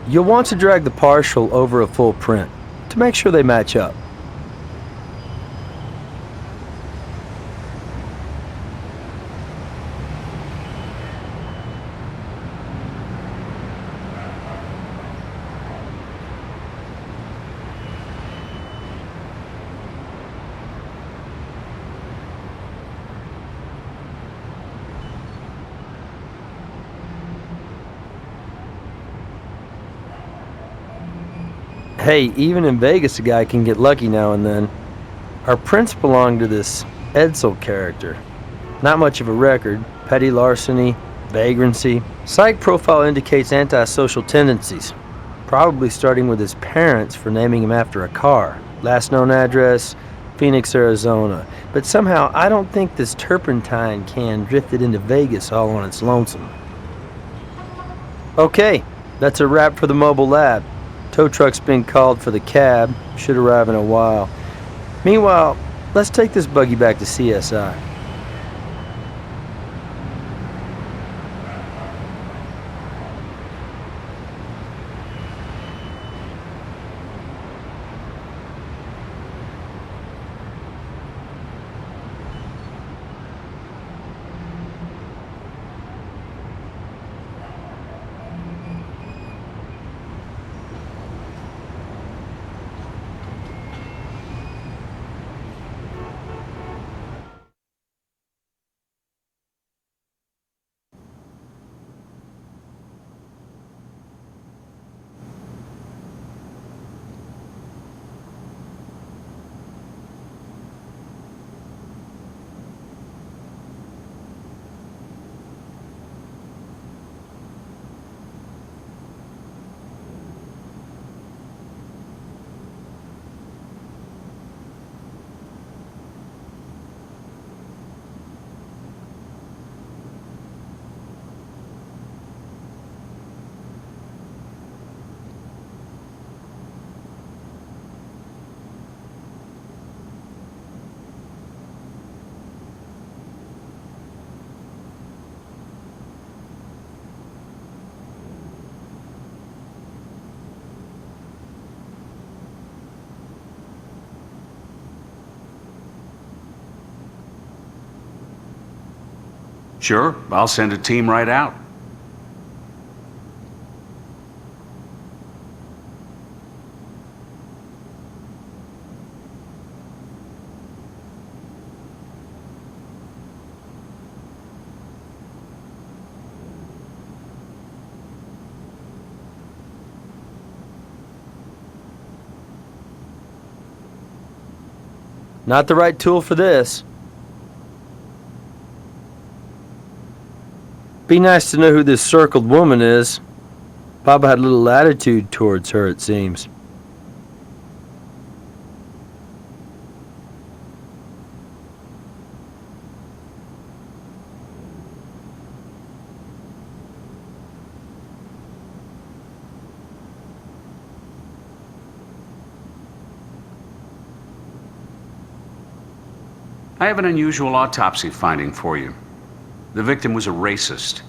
You'll want to drag the partial over a full print to make sure they match up. Hey, even in Vegas, a guy can get lucky now and then. Our prints belong to this Edsel character. Not much of a record, petty larceny, vagrancy. Psych profile indicates antisocial tendencies, probably starting with his parents for naming him after a car. Last known address, Phoenix, Arizona. But somehow I don't think this turpentine can drifted into Vegas all on its lonesome. Okay, that's a wrap for the mobile lab. Tow truck's been called for the cab. Should arrive in a while. Meanwhile, let's take this buggy back to CSI. Sure, I'll send a team right out. Not the right tool for this. Be nice to know who this circled woman is. Papa had a little attitude towards her, it seems. I have an unusual autopsy finding for you. The victim was a racist.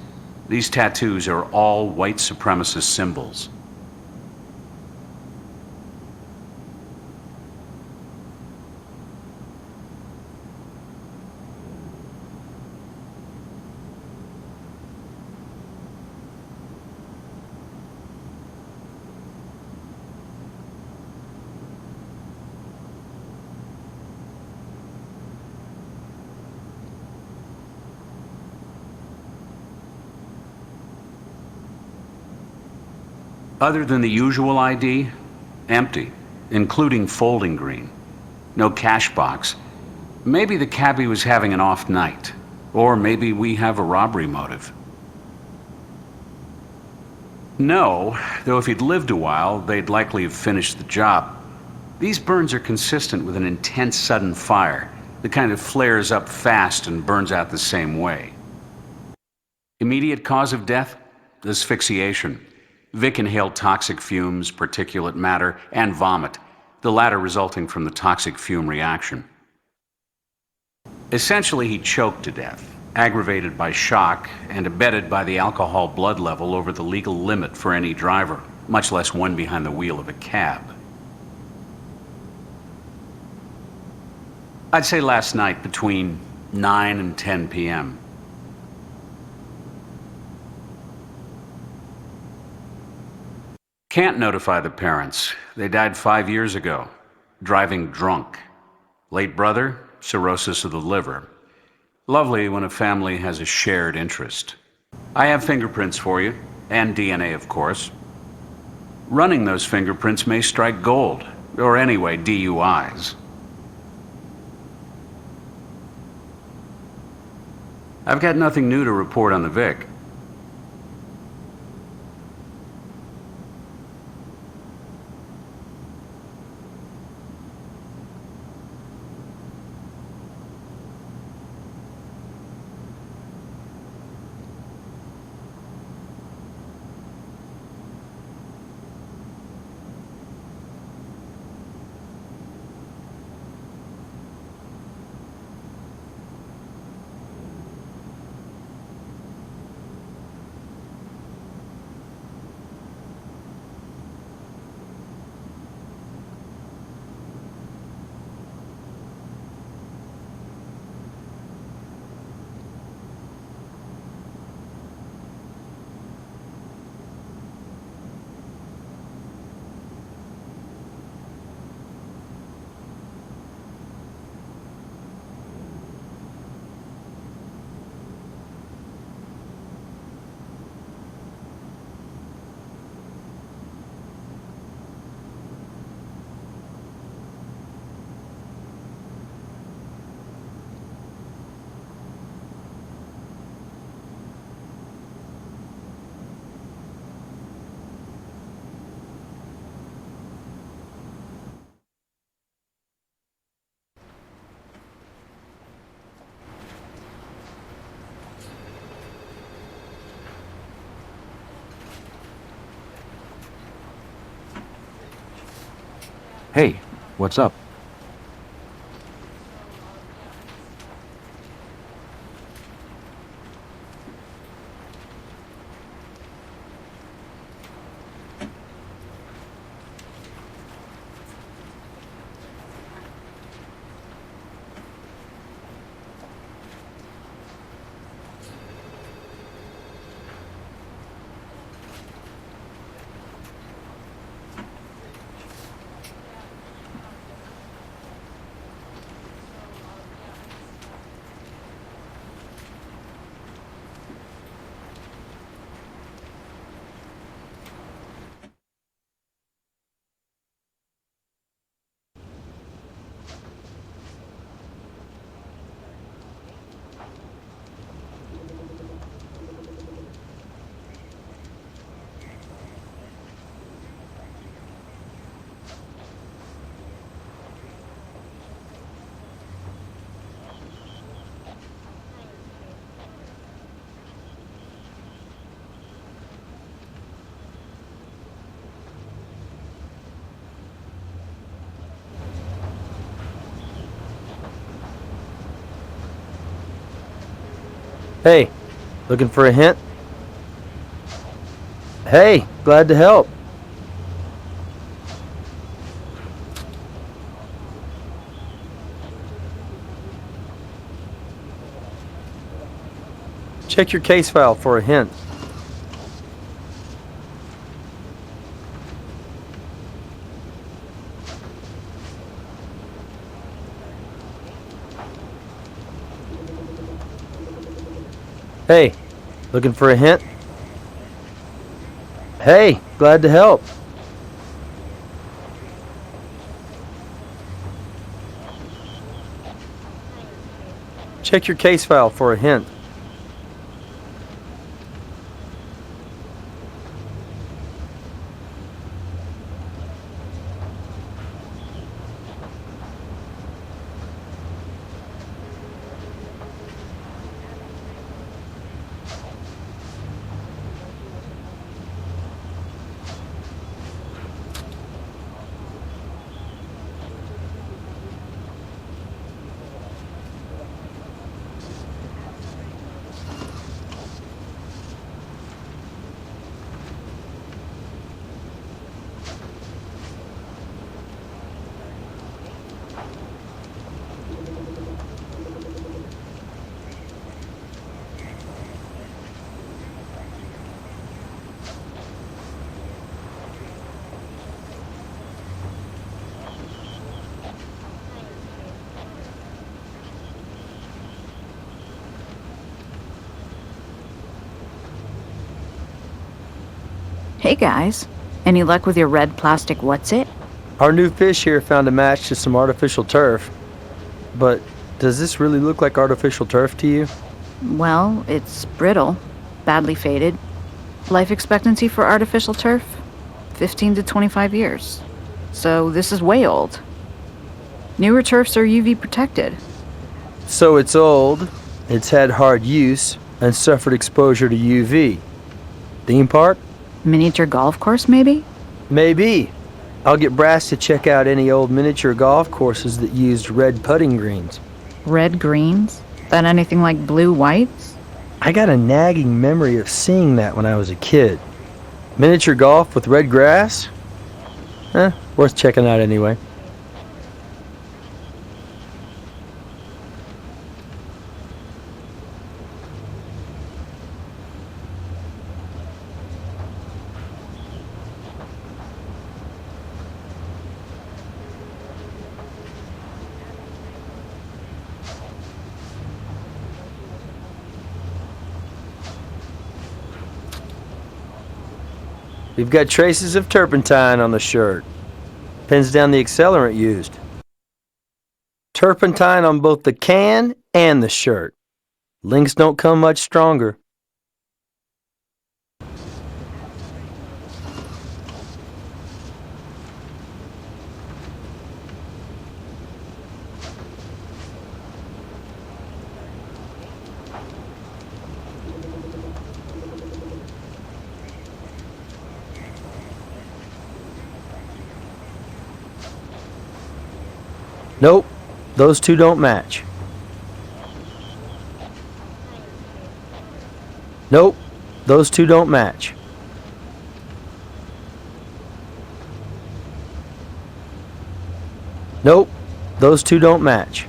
These tattoos are all white supremacist symbols. Other than the usual ID, empty, including folding green. No cash box. Maybe the cabbie was having an off night. Or maybe we have a robbery motive. No, though if he'd lived a while, they'd likely have finished the job. These burns are consistent with an intense sudden fire, the kind that flares up fast and burns out the same way. Immediate cause of death? Asphyxiation. Vic inhaled toxic fumes, particulate matter, and vomit, the latter resulting from the toxic fume reaction. Essentially, he choked to death, aggravated by shock and abetted by the alcohol blood level over the legal limit for any driver. much less one behind the wheel of a cab. I'd say last night between 9 and 10 p.m. Can't notify the parents. They died 5 years ago, driving drunk. Late brother, cirrhosis of the liver. Lovely when a family has a shared interest. I have fingerprints for you, and DNA, of course. Running those fingerprints may strike gold, or anyway, DUIs. I've got nothing new to report on the Vic. Hey, what's up? Hey, looking for a hint? Hey, glad to help. Check your case file for a hint. Hey, looking for a hint? Hey, glad to help. Check your case file for a hint. Hey guys, any luck with your red plastic what's it? Our new fish here found a match to some artificial turf. But does this really look like artificial turf to you? Well, it's brittle, badly faded. Life expectancy for artificial turf? 15 to 25 years. So this is way old. Newer turfs are UV protected. So it's old, it's had hard use, and suffered exposure to UV. Theme park? Miniature golf course, maybe? Maybe. I'll get Brass to check out any old miniature golf courses that used red putting greens. Red greens? That anything like blue whites? I got a nagging memory of seeing that when I was a kid. Miniature golf with red grass? Worth checking out anyway. We've got traces of turpentine on the shirt. Pins down the accelerant used. Turpentine on both the can and the shirt. Links don't come much stronger. Nope, those two don't match. Nope, those two don't match. Nope, those two don't match.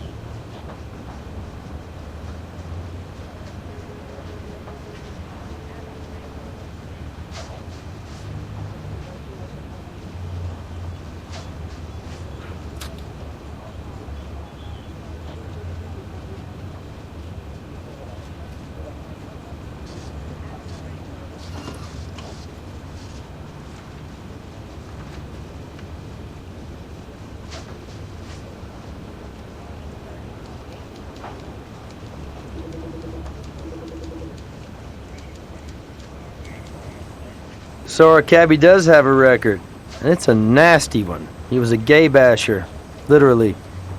So our cabbie does have a record, and it's a nasty one. He was a gay basher, literally.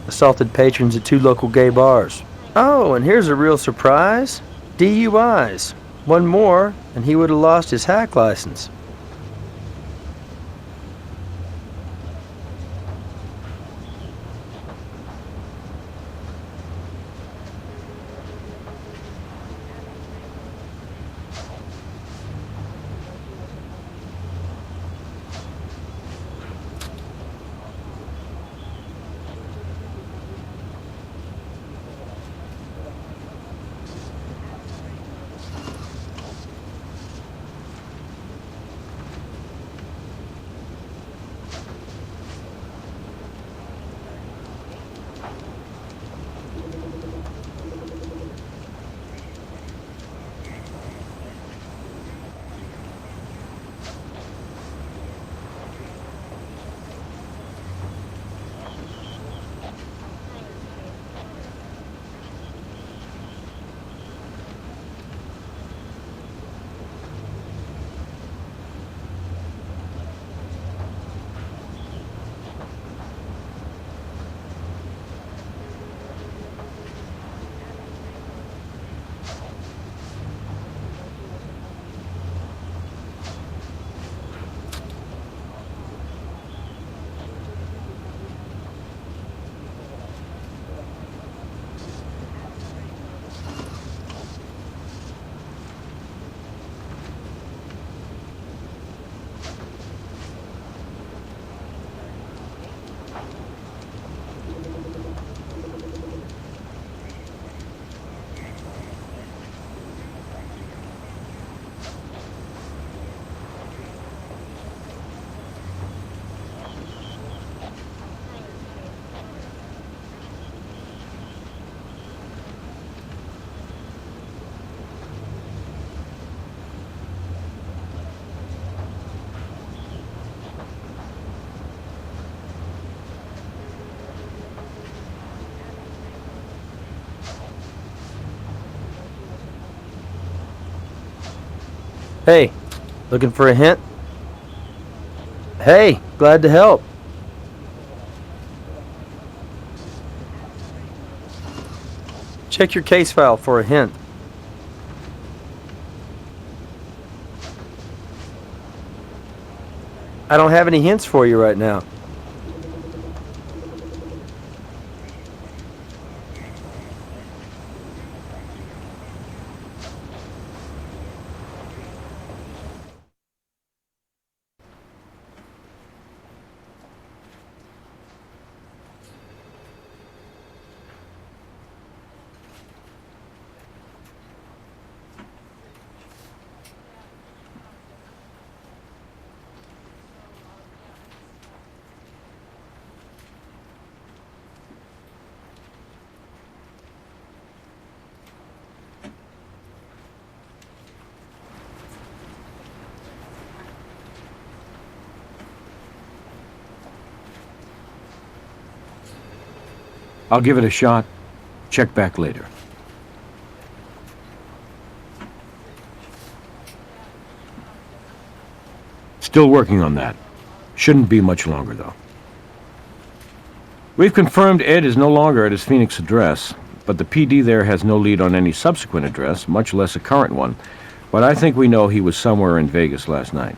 Assaulted patrons at 2 local gay bars. Oh, and here's a real surprise. DUIs. One more, and he would have lost his hack license. Hey, looking for a hint? Hey, glad to help. Check your case file for a hint. I don't have any hints for you right now. I'll give it a shot. Check back later. Still working on that. Shouldn't be much longer, though. We've confirmed Ed is no longer at his Phoenix address, but the PD there has no lead on any subsequent address, much less a current one. But I think we know he was somewhere in Vegas last night.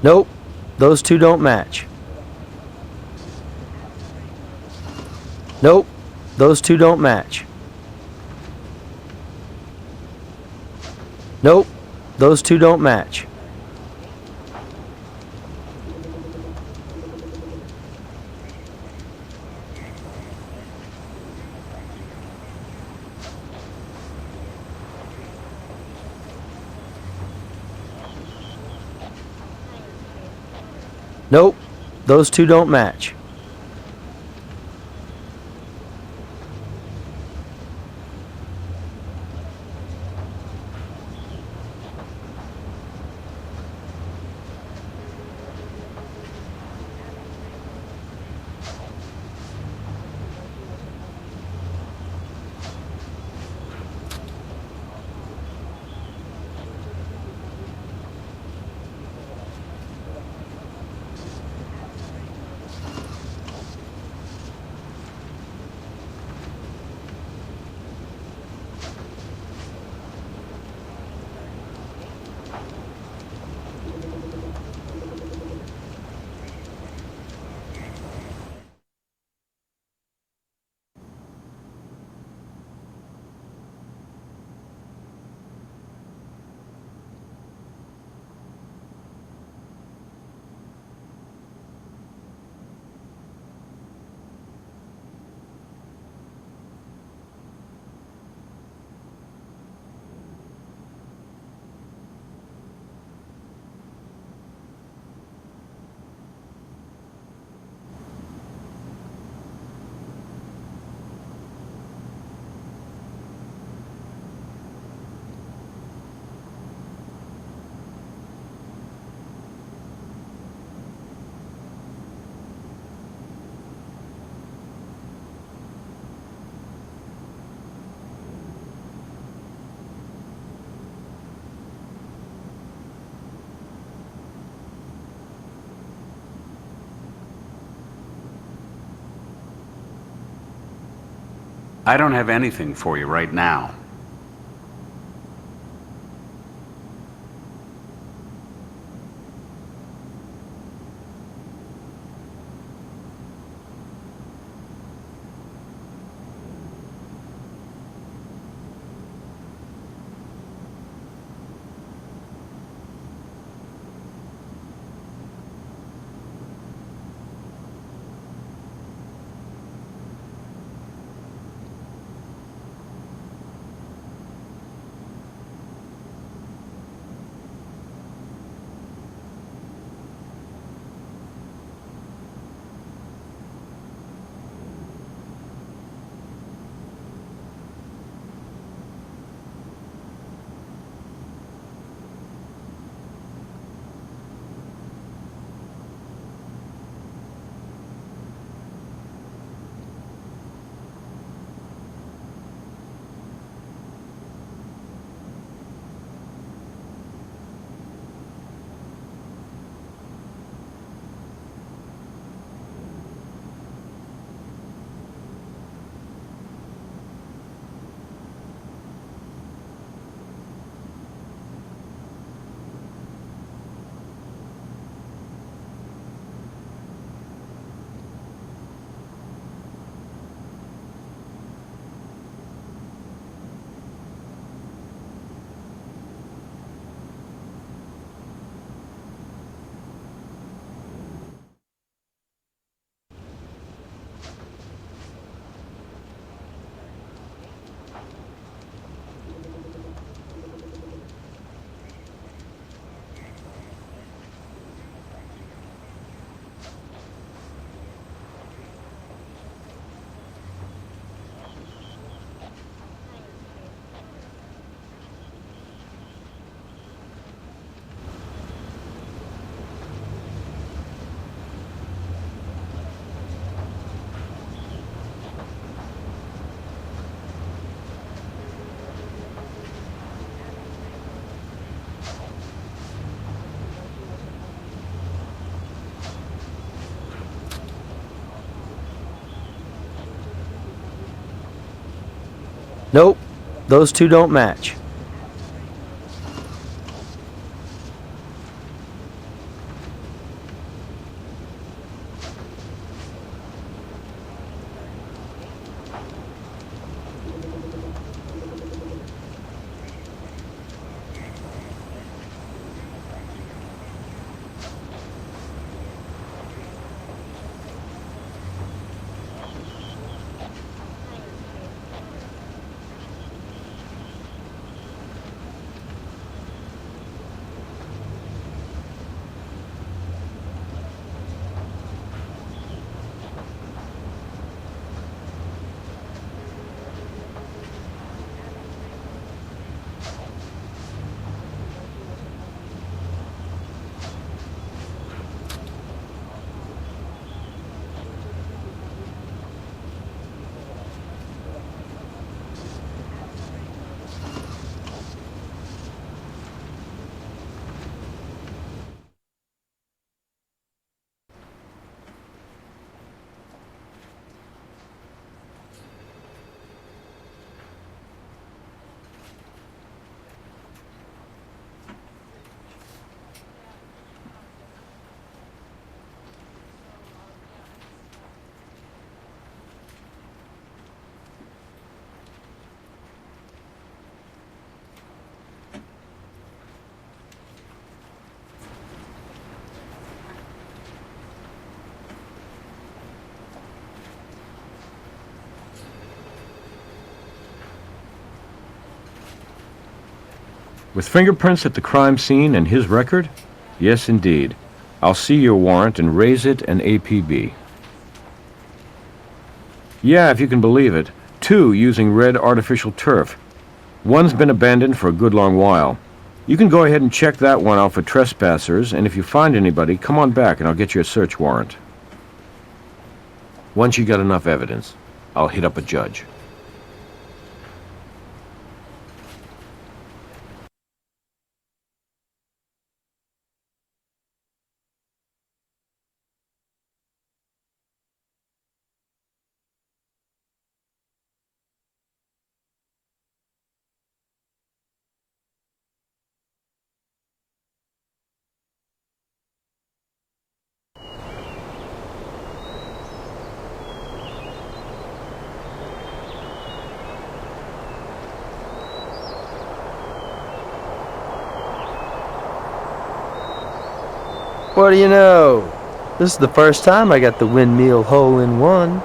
Nope, those two don't match. Nope, those two don't match. Nope, those two don't match. Nope, those two don't match. I don't have anything for you right now. Nope, those two don't match. With fingerprints at the crime scene and his record? Yes, indeed. I'll see your warrant and raise it an APB. Yeah, if you can believe it. 2 using red artificial turf. One's been abandoned for a good long while. You can go ahead and check that one out for trespassers, and if you find anybody, come on back and I'll get you a search warrant. Once you got enough evidence, I'll hit up a judge. What do you know? This is the first time I got the windmill hole in one.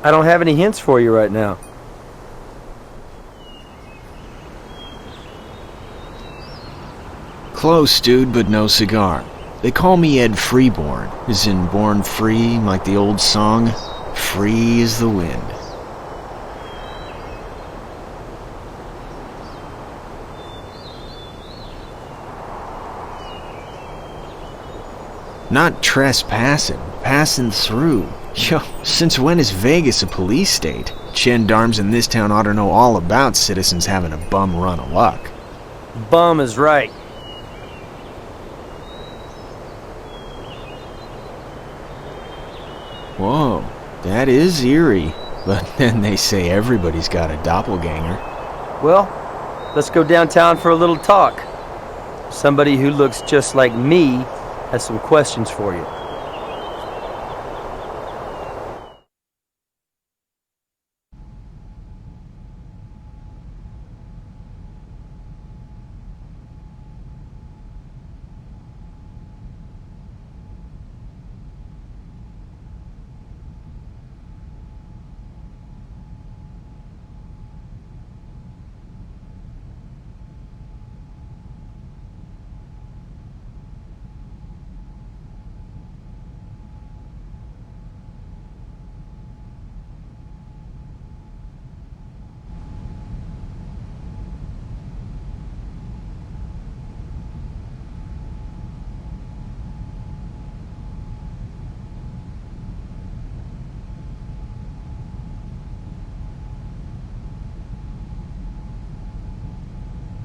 I don't have any hints for you right now. Close, dude, but no cigar. They call me Ed Freeborn, as in born free, like the old song, free as the wind. Not trespassing, passing through. Yo, since when is Vegas a police state? Gendarmes in this town ought to know all about citizens having a bum run of luck. Bum is right. Whoa, that is eerie. But then they say everybody's got a doppelganger. Well, let's go downtown for a little talk. Somebody who looks just like me has some questions for you.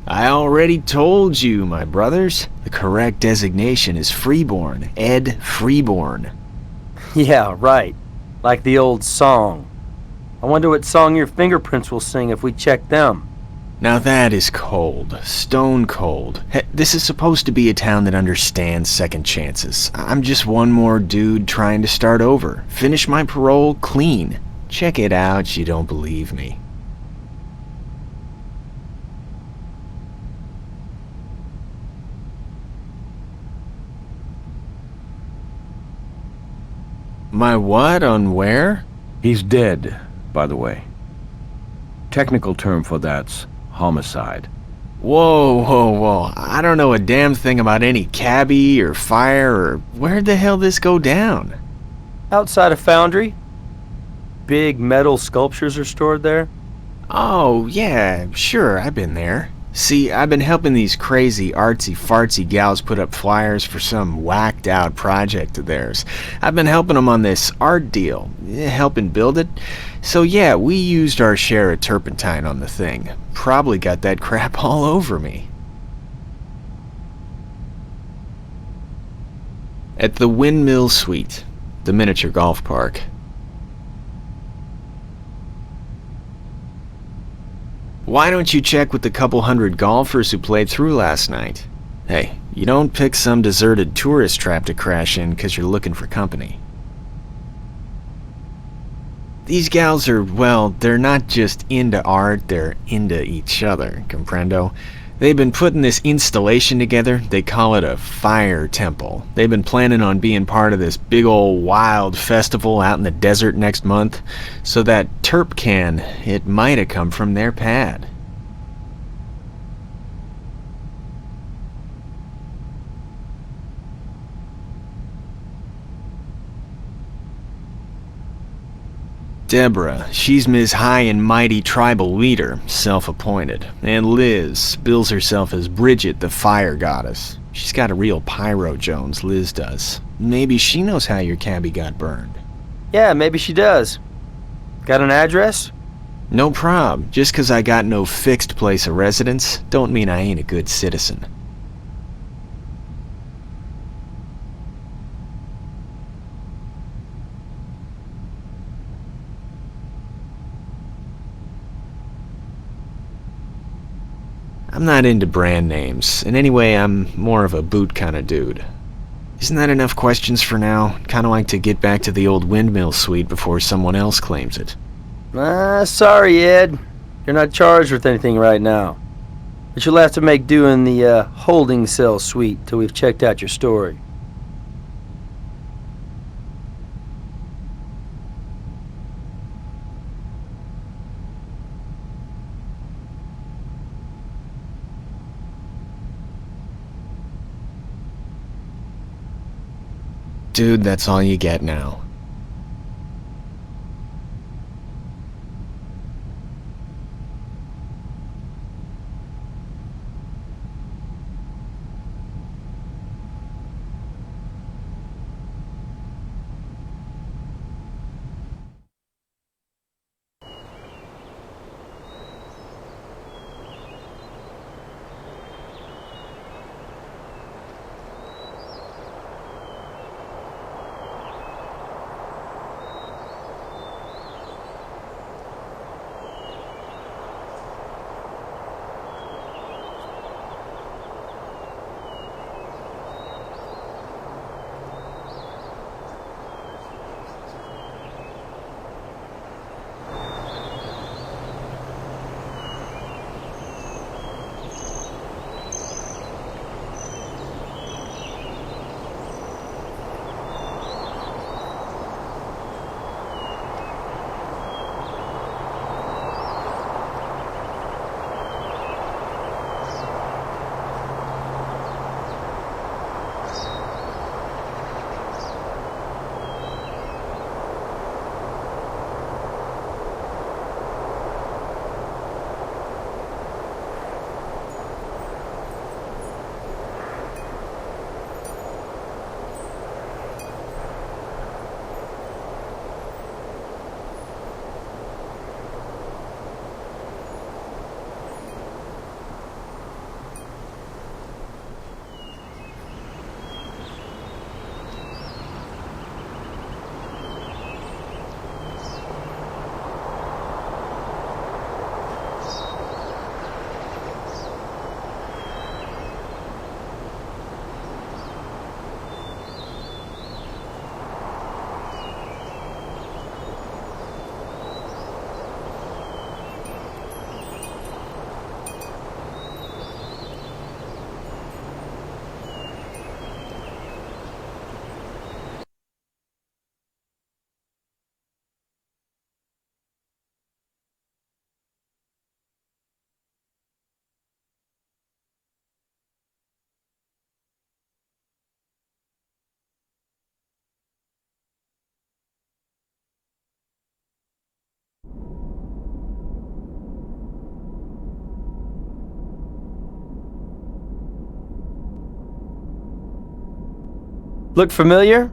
I already told you, my brothers. The correct designation is Freeborn, Ed Freeborn. Yeah, right. Like the old song. I wonder what song your fingerprints will sing if we check them. Now that is cold. Stone cold. This is supposed to be a town that understands second chances. I'm just one more dude trying to start over. Finish my parole clean. Check it out, you don't believe me. My what on where? He's dead, by the way. Technical term for that's homicide. Whoa. I don't know a damn thing about any cabbie or fire or where'd the hell this go down? Outside a foundry. Big metal sculptures are stored there. Oh, yeah, sure, I've been there. See, I've been helping these crazy artsy-fartsy gals put up flyers for some whacked-out project of theirs. I've been helping them on this art deal, helping build it. So yeah, we used our share of turpentine on the thing. Probably got that crap all over me. At the Windmill Suite, the miniature golf park. Why don't you check with the couple hundred golfers who played through last night? Hey, you don't pick some deserted tourist trap to crash in because you're looking for company. These gals are, well, they're not just into art, they're into each other, comprendo? They've been putting this installation together. They call it a fire temple. They've been planning on being part of this big old wild festival out in the desert next month. So that terp can, it might have come from their pad. Deborah, she's Ms. High and Mighty Tribal Leader, self-appointed. And Liz bills herself as Bridget, the Fire Goddess. She's got a real Pyro Jones, Liz does. Maybe she knows how your cabbie got burned. Yeah, maybe she does. Got an address? No prob. Just 'cause I got no fixed place of residence, don't mean I ain't a good citizen. I'm not into brand names, and anyway, I'm more of a boot kind of dude. Isn't that enough questions for now? Kinda like to get back to the old windmill suite before someone else claims it. Sorry, Ed. You're not charged with anything right now. But you'll have to make do in the holding cell suite till we've checked out your story. Dude, that's all you get now. Look familiar?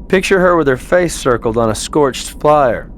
Picture her with her face circled on a scorched flyer.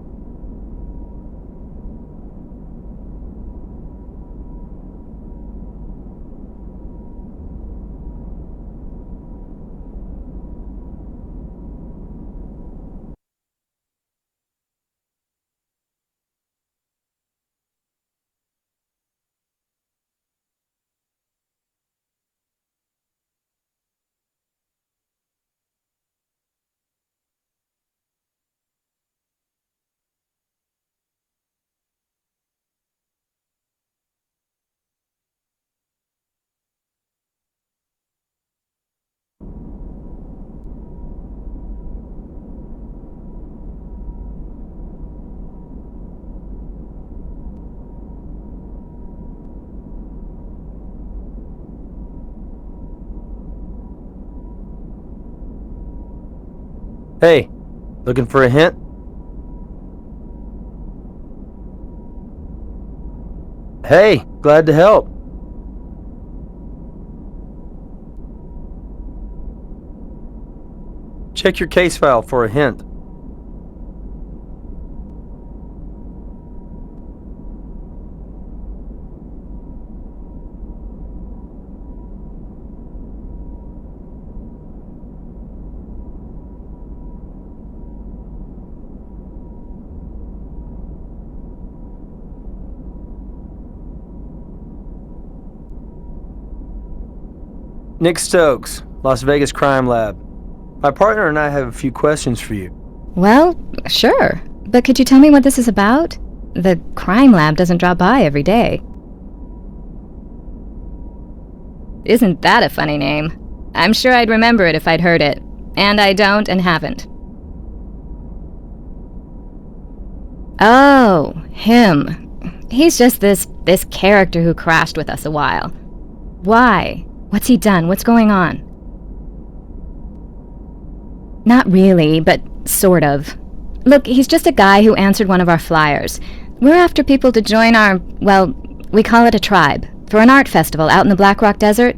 Hey, looking for a hint? Hey, glad to help. Check your case file for a hint. Nick Stokes, Las Vegas Crime Lab. My partner and I have a few questions for you. Well, sure. But could you tell me what this is about? The crime lab doesn't drop by every day. Isn't that a funny name? I'm sure I'd remember it if I'd heard it. And I don't and haven't. Oh, him. He's just this character who crashed with us a while. Why? What's he done? What's going on? Not really, but sort of. Look, he's just a guy who answered one of our flyers. We're after people to join our, well, we call it a tribe, for an art festival out in the Black Rock Desert.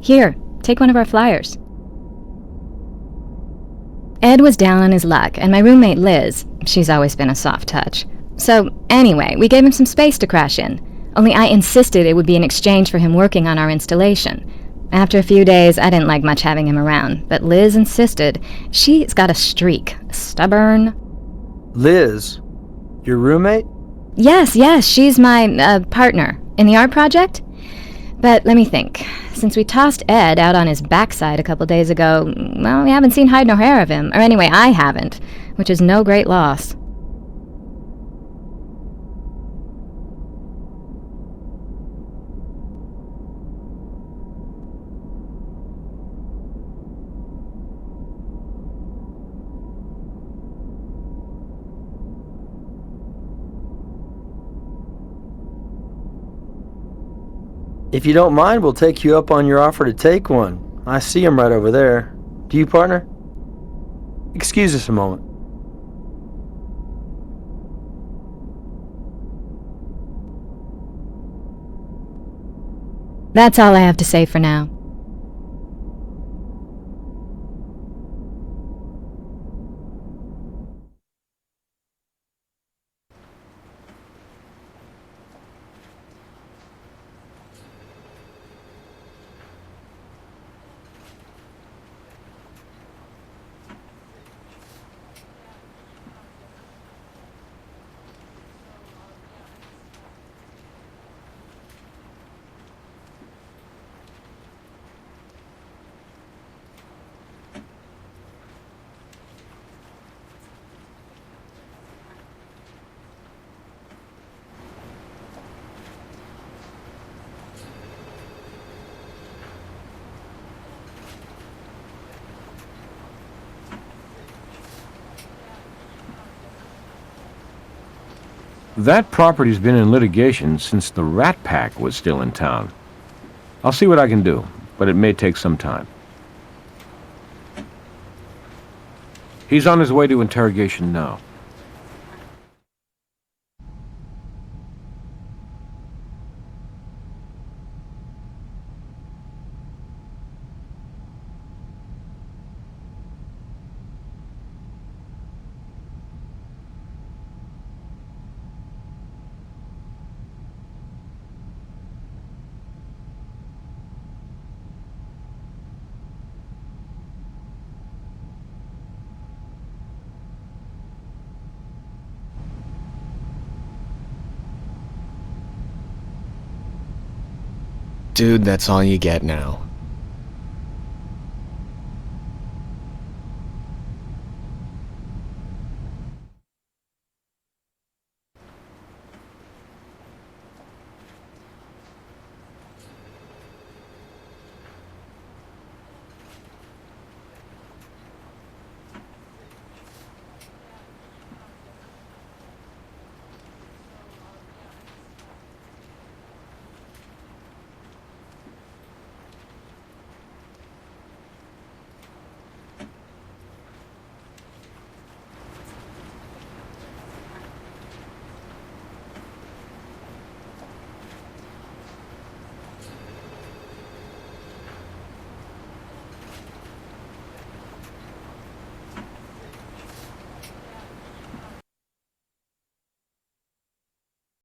Here, take one of our flyers. Ed was down on his luck, and my roommate Liz, she's always been a soft touch. So, anyway, we gave him some space to crash in. Only I insisted it would be in exchange for him working on our installation. After a few days, I didn't like much having him around, but Liz insisted. She's got a streak. Stubborn. Liz? Your roommate? Yes, she's my partner in the art project. But let me think. Since we tossed Ed out on his backside a couple days ago, well, we haven't seen hide nor hair of him. Or anyway, I haven't, which is no great loss. If you don't mind, we'll take you up on your offer to take one. I see him right over there. Do you, partner? Excuse us a moment. That's all I have to say for now. That property's been in litigation since the Rat Pack was still in town. I'll see what I can do, but it may take some time. He's on his way to interrogation now. Dude, that's all you get now.